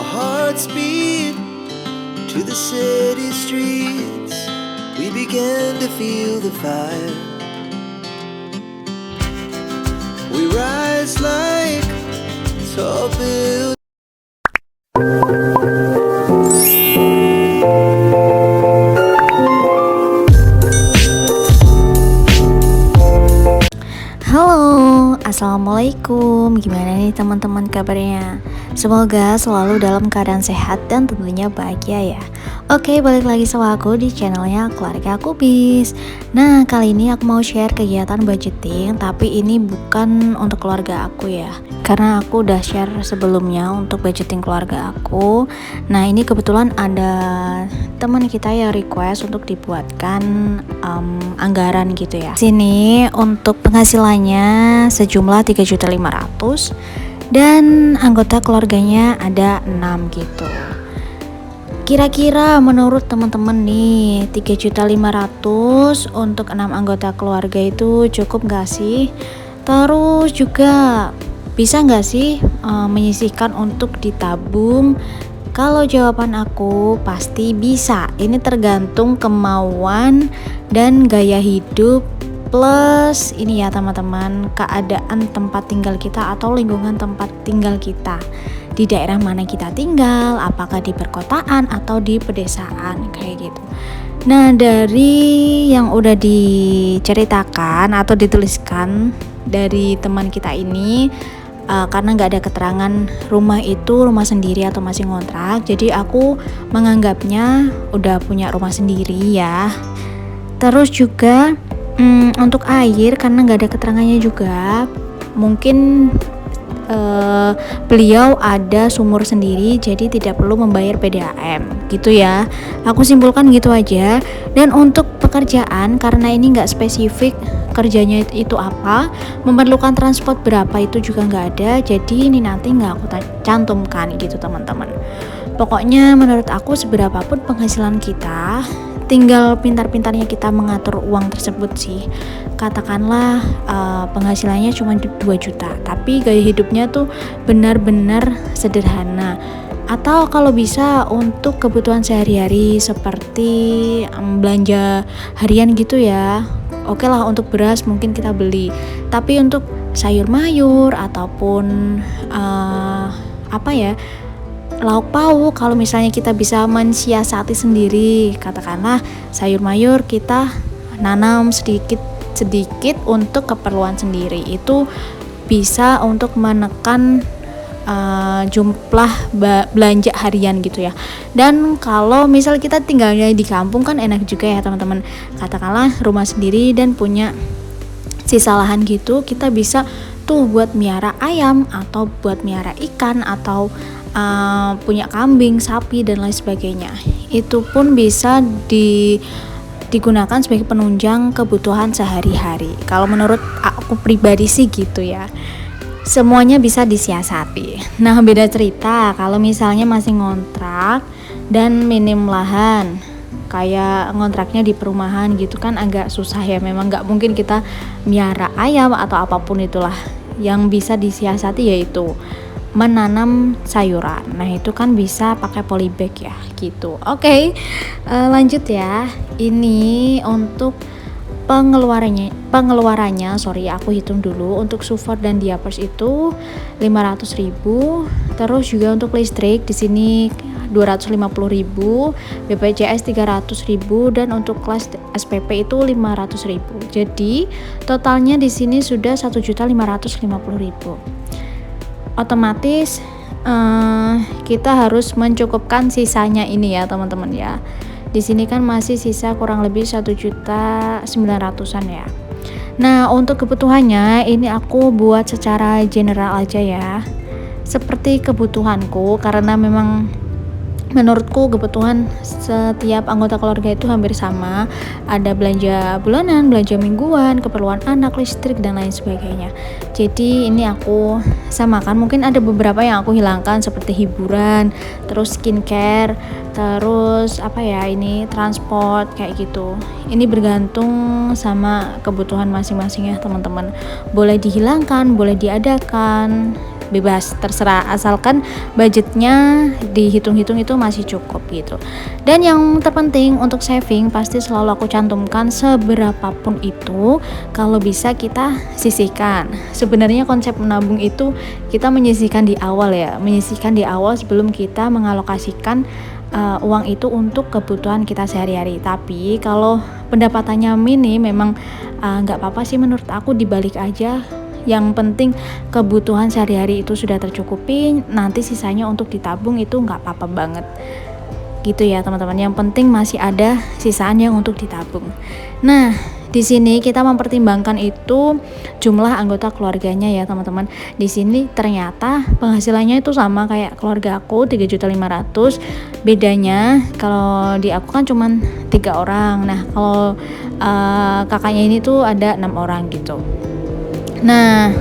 Our hearts beat to the city streets. We began to feel the fire. We rise like tall buildings. Halo, assalamualaikum. Gimana nih teman-teman kabarnya? Semoga selalu dalam keadaan sehat dan tentunya bahagia ya. Oke, balik lagi sama aku di channelnya Keluarga Kubis. Nah, kali ini aku mau share kegiatan budgeting, tapi ini bukan untuk keluarga aku ya, karena aku udah share sebelumnya untuk budgeting keluarga aku. Nah, ini kebetulan ada teman kita yang request untuk dibuatkan anggaran gitu ya. Sini untuk penghasilannya sejumlah 3.500.000 dan anggota keluarganya ada 6 gitu. Kira-kira menurut teman-teman nih 3.500.000 untuk 6 anggota keluarga itu cukup gak sih? Terus juga bisa gak sih menyisihkan untuk ditabung? Kalau jawaban aku pasti bisa. Ini tergantung kemauan dan gaya hidup plus ini ya teman-teman, keadaan tempat tinggal kita atau lingkungan tempat tinggal kita. Di daerah mana kita tinggal, apakah di perkotaan atau di pedesaan kayak gitu. Nah, dari yang udah diceritakan atau dituliskan dari teman kita ini, karena nggak ada keterangan rumah itu rumah sendiri atau masih ngontrak, jadi aku menganggapnya udah punya rumah sendiri ya. Terus juga untuk air, karena nggak ada keterangannya juga, mungkin beliau ada sumur sendiri, jadi tidak perlu membayar PDAM gitu ya. Aku simpulkan gitu aja. Dan untuk pekerjaan, karena ini nggak spesifik kerjanya itu apa, memerlukan transport berapa itu juga nggak ada, jadi ini nanti nggak aku cantumkan gitu teman-teman. Pokoknya menurut aku seberapapun penghasilan kita, tinggal pintar-pintarnya kita mengatur uang tersebut sih. Katakanlah penghasilannya cuma 2 juta, tapi gaya hidupnya tuh benar-benar sederhana. Atau kalau bisa untuk kebutuhan sehari-hari seperti belanja harian gitu ya. Oke lah, untuk beras mungkin kita beli, tapi untuk sayur mayur ataupun lauk pauk, kalau misalnya kita bisa mensiasati sendiri, katakanlah sayur mayur kita nanam sedikit untuk keperluan sendiri, itu bisa untuk menekan jumlah belanja harian gitu ya. Dan kalau misal kita tinggalnya di kampung kan enak juga ya teman-teman, katakanlah rumah sendiri dan punya sisa lahan gitu, kita bisa tuh buat miara ayam atau buat miara ikan atau punya kambing, sapi dan lain sebagainya. Itu pun bisa digunakan sebagai penunjang kebutuhan sehari-hari. Kalau menurut aku pribadi sih gitu ya. Semuanya bisa disiasati. Nah, beda cerita kalau misalnya masih ngontrak dan minim lahan, kayak ngontraknya di perumahan gitu kan agak susah ya. Memang nggak mungkin kita miara ayam atau apapun itulah. Yang bisa disiasati yaitu menanam sayuran. Nah, itu kan bisa pakai polybag ya gitu. Oke, lanjut ya. Ini untuk pengeluarannya aku hitung dulu. Untuk support dan diapers itu 500.000. Terus juga untuk listrik di sini 250.000, BPJS 300.000 dan untuk kelas SPP itu 500.000. Jadi totalnya di sini sudah 1.550.000. Otomatis kita harus mencukupkan sisanya ini ya teman-teman ya. Di sini kan masih sisa kurang lebih 1.900.000-an ya. Nah, untuk kebutuhannya ini aku buat secara general aja ya. Seperti kebutuhanku, karena memang menurutku kebutuhan setiap anggota keluarga itu hampir sama. Ada belanja bulanan, belanja mingguan, keperluan anak, listrik dan lain sebagainya. Jadi ini aku samakan. Mungkin ada beberapa yang aku hilangkan seperti hiburan, terus skincare, terus ini transport kayak gitu. Ini bergantung sama kebutuhan masing-masing ya teman-teman. Boleh dihilangkan, boleh diadakan. bebas, terserah, asalkan budgetnya dihitung-hitung itu masih cukup gitu. Dan yang terpenting untuk saving pasti selalu aku cantumkan, seberapapun itu kalau bisa kita sisihkan. Sebenarnya konsep menabung itu kita menyisihkan di awal ya, menyisihkan di awal sebelum kita mengalokasikan uang itu untuk kebutuhan kita sehari-hari. Tapi kalau pendapatannya minim, memang nggak apa-apa sih menurut aku, dibalik aja. Yang penting kebutuhan sehari-hari itu sudah tercukupi, nanti sisanya untuk ditabung itu nggak apa-apa banget gitu ya teman-teman. Yang penting masih ada sisaan yang untuk ditabung. Nah, di sini kita mempertimbangkan itu jumlah anggota keluarganya ya teman-teman. Di sini ternyata penghasilannya itu sama kayak keluarga aku, 3.500.000. Bedanya kalau di aku kan cuman 3 orang. Nah, kalau kakaknya ini tuh ada 6 orang gitu. Nah,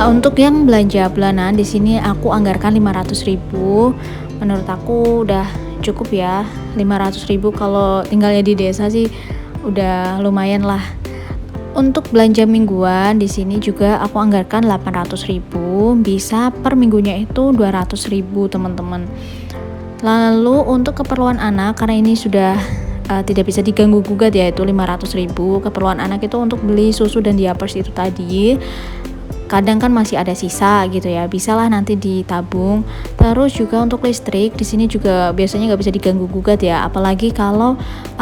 untuk yang belanja bulanan di sini aku anggarkan 500.000. Menurut aku udah cukup ya. 500.000 kalau tinggalnya di desa sih udah lumayan lah. Untuk belanja mingguan di sini juga aku anggarkan 800.000, bisa per minggunya itu 200.000 teman-teman. Lalu untuk keperluan anak, karena ini sudah tidak bisa diganggu gugat ya, itu 500.000. Keperluan anak itu untuk beli susu dan diapers itu tadi. Kadang kan masih ada sisa gitu ya, bisalah nanti ditabung. Terus juga untuk listrik di sini juga biasanya nggak bisa diganggu gugat ya, apalagi kalau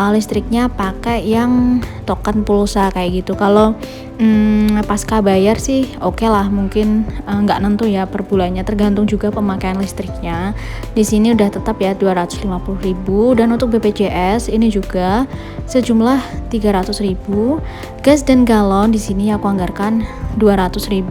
listriknya pakai yang token pulsa kayak gitu. Kalau pasca bayar sih oke lah, mungkin nggak nentu ya per bulannya, tergantung juga pemakaian listriknya. Di sini udah tetap ya 250.000. Dan untuk BPJS ini juga sejumlah 300.000. Gas dan galon di sini aku anggarkan 200.000.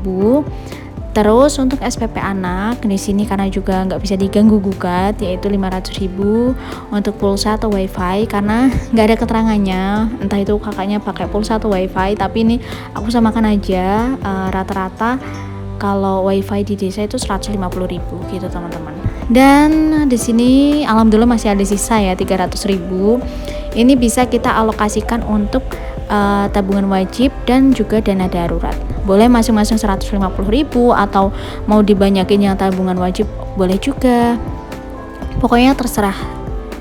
Terus untuk SPP anak di sini karena juga nggak bisa diganggu gugat, yaitu 500.000. Untuk pulsa atau wifi karena nggak ada keterangannya, entah itu kakaknya pakai pulsa atau wifi, tapi ini aku samakan aja. Rata-rata kalau wifi di desa itu 150.000 gitu teman-teman. Dan di sini alhamdulillah masih ada sisa ya 300.000. Ini bisa kita alokasikan untuk tabungan wajib dan juga dana darurat. Boleh masing-masing 150.000 atau mau dibanyakin yang tabungan wajib boleh juga. Pokoknya terserah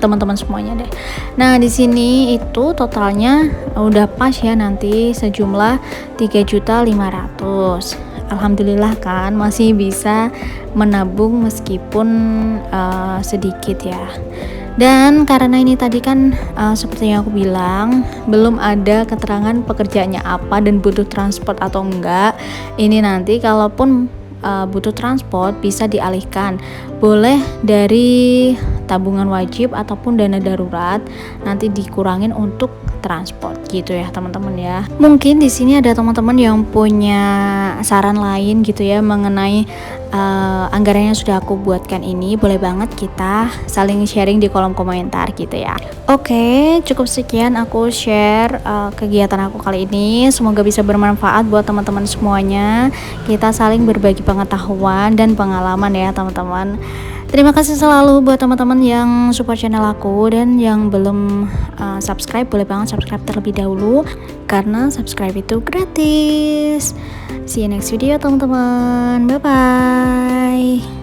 teman-teman semuanya deh. Nah, di sini itu totalnya udah pas ya nanti sejumlah 3.500.000. Alhamdulillah kan masih bisa menabung meskipun sedikit ya. Dan karena ini tadi kan seperti yang aku bilang, belum ada keterangan pekerjaannya apa dan butuh transport atau enggak. Ini nanti kalaupun butuh transport bisa dialihkan, boleh dari tabungan wajib ataupun dana darurat, nanti dikurangin untuk transport gitu ya teman-teman ya. Mungkin di sini ada teman-teman yang punya saran lain gitu ya mengenai anggaran yang sudah aku buatkan ini, boleh banget kita saling sharing di kolom komentar gitu ya. Oke, cukup sekian aku share kegiatan aku kali ini. Semoga bisa bermanfaat buat teman-teman semuanya. Kita saling berbagi pengetahuan dan pengalaman ya teman-teman. Terima kasih selalu buat teman-teman yang support channel aku, dan yang belum subscribe boleh banget subscribe terlebih dahulu karena subscribe itu gratis. See you next video teman-teman. Bye bye.